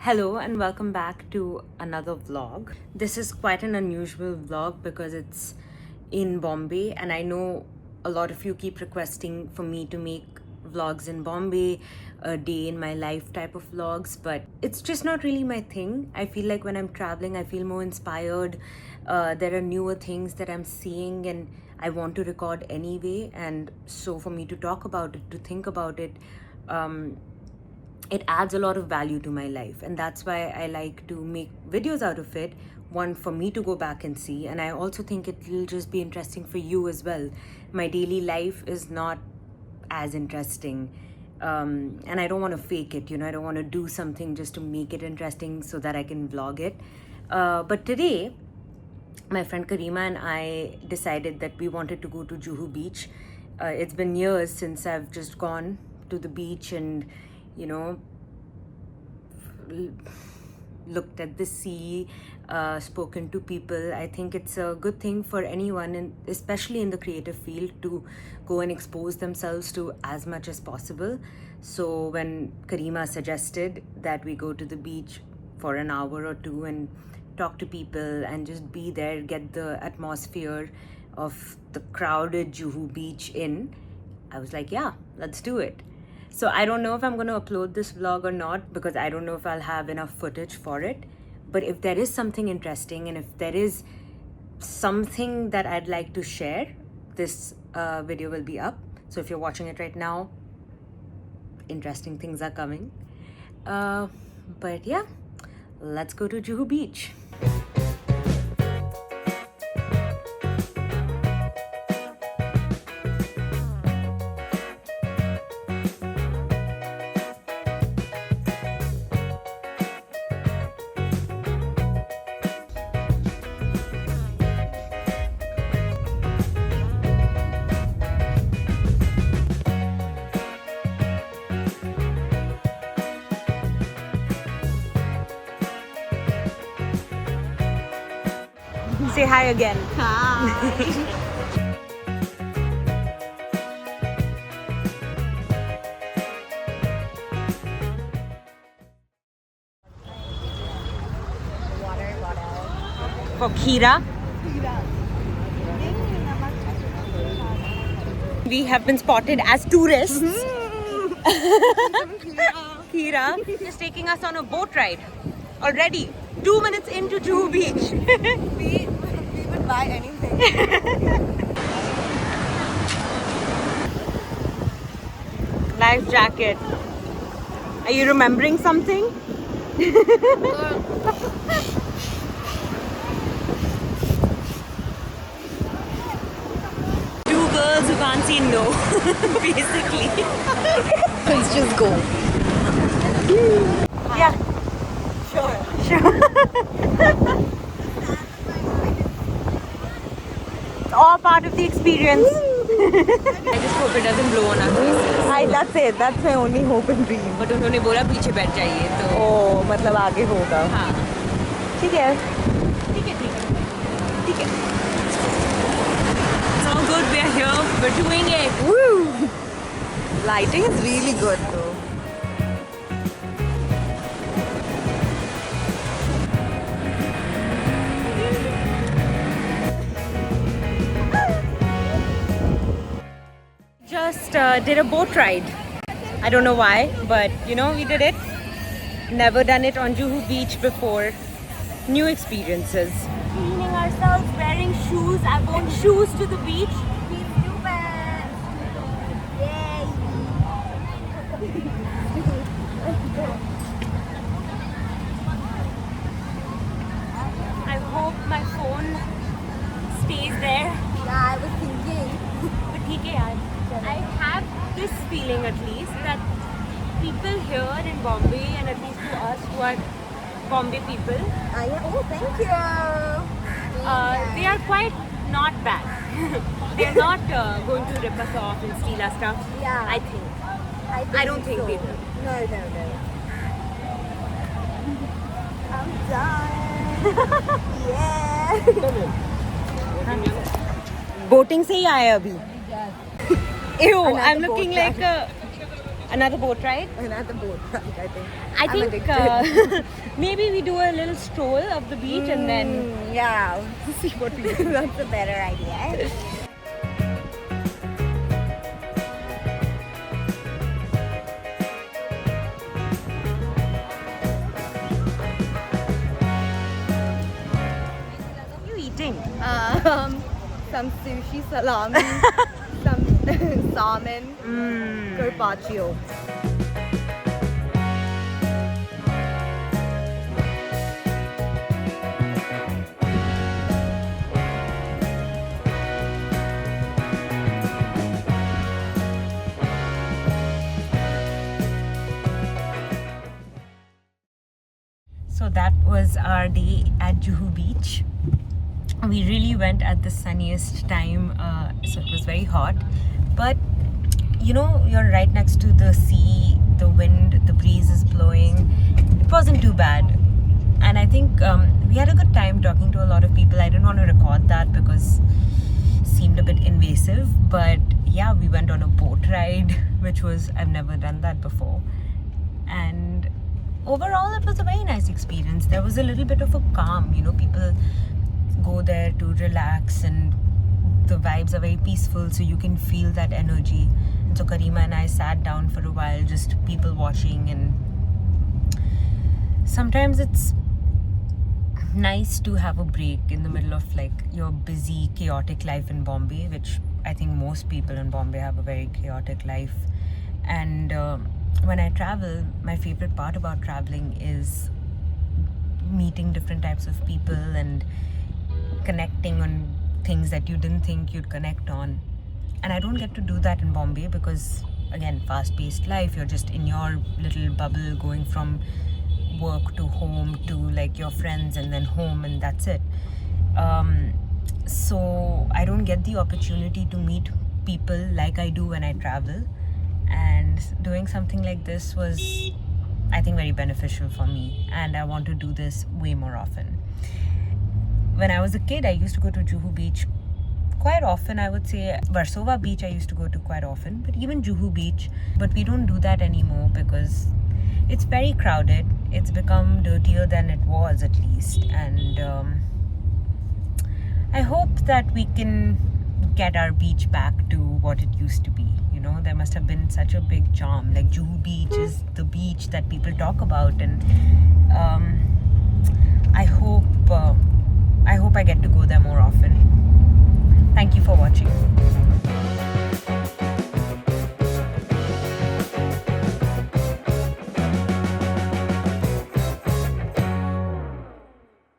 Hello and welcome back to another vlog. This is quite an unusual vlog because it's in Bombay, and I know a lot of you keep requesting for me to make vlogs in Bombay, a day in my life type of vlogs, but it's just not really my thing. I feel like when I'm traveling, I feel more inspired. There are newer things that I'm seeing and I want to record anyway, and so for me to talk about it, to think about it, it adds a lot of value to my life, and that's why I like to make videos out of it. One, for me to go back and see, and I also think it will just be interesting for you as well. My daily life is not as interesting, and I don't want to fake it, I don't want to do something just to make it interesting so that I can vlog it. But today my friend Kareema and I decided that we wanted to go to Juhu Beach. It's been years since I've just gone to the beach and looked at the sea, spoken to people. I think it's a good thing for anyone, and especially in the creative field, to go and expose themselves to as much as possible. So when Kareema suggested that we go to the beach for an hour or two and talk to people and just be there, get the atmosphere of the crowded Juhu Beach in, I was like, yeah, let's do it. So I don't know if I'm going to upload this vlog or not, because I don't know if I'll have enough footage for it. But if there is something interesting and if there is something that I'd like to share, this video will be up. So if you're watching it right now, interesting things are coming. But yeah, let's go to Juhu Beach. Say hi again. Hi. For Kira. We have been spotted as tourists. Kira is taking us on a boat ride. Already 2 minutes into Juhu Beach. we would buy anything. Life jacket. Are you remembering something? Two girls who can't see no, basically. Let's just go. Yeah. Sure. It's all part of the experience. I just hope it doesn't blow on our faces. That's it. That's my only hope and dream. But उन्होंने बोला पीछे बैठ जाइए तो. Oh, मतलब आगे होगा. हाँ. ठीक है. It's all good. We're here. We're doing it. Woo! Lighting is really good though. Just did a boat ride. I don't know why, but we did it. Never done it on Juhu Beach before. New experiences. Cleaning ourselves, wearing shoes. I've worn shoes to the beach. I hope my phone stays there. Yeah, I was thinking. But ठीक है यार. I have this feeling at least that people here in Bombay, and at least to us who are Bombay people, Oh, thank you. they are quite not bad. They're not going to rip us off and steal our stuff. Yeah. I think. I don't think they will. No. I'm done. Yeah. Boating से ही आए अभी. Ew, I'm looking like a Another boat ride? Another boat ride, I think. I I'm think addicted. maybe we do a little stroll of the beach and then Yeah, see what we do. that's a better idea. What are you eating? Some sushi, salami, some salmon, carpaccio. So that was our day at Juhu Beach. We really went at the sunniest time, so it was very hot. But you know, you're right next to the sea, the wind, the breeze is blowing. It wasn't too bad. And I think we had a good time talking to a lot of people. I didn't want to record that because it seemed a bit invasive. But yeah, we went on a boat ride, which was, I've never done that before. And overall, it was a very nice experience. There was a little bit of a calm, you know, people go there to relax and the vibes are very peaceful, so you can feel that energy. And so Kareema and I sat down for a while, just people watching, and sometimes it's nice to have a break in the middle of like your busy, chaotic life in Bombay, which I think most people in Bombay have a very chaotic life. And when I travel, my favorite part about traveling is meeting different types of people and connecting on things that you didn't think you'd connect on. And I don't get to do that in Bombay because, again, fast-paced life, you're just in your little bubble going from work to home to like your friends and then home, and that's it. So I don't get the opportunity to meet people like I do when I travel. And doing something like this was, I think, very beneficial for me, and I want to do this way more often. When I was a kid, I used to go to Juhu Beach quite often. I would say Versova Beach I used to go to quite often, but even Juhu Beach. But we don't do that anymore because it's very crowded. It's become dirtier than it was, at least. And I hope that we can get our beach back to what it used to be. You know, there must have been such a big charm. Like Juhu Beach is the beach that people talk about, and I hope I get to go there more often. Thank you for watching.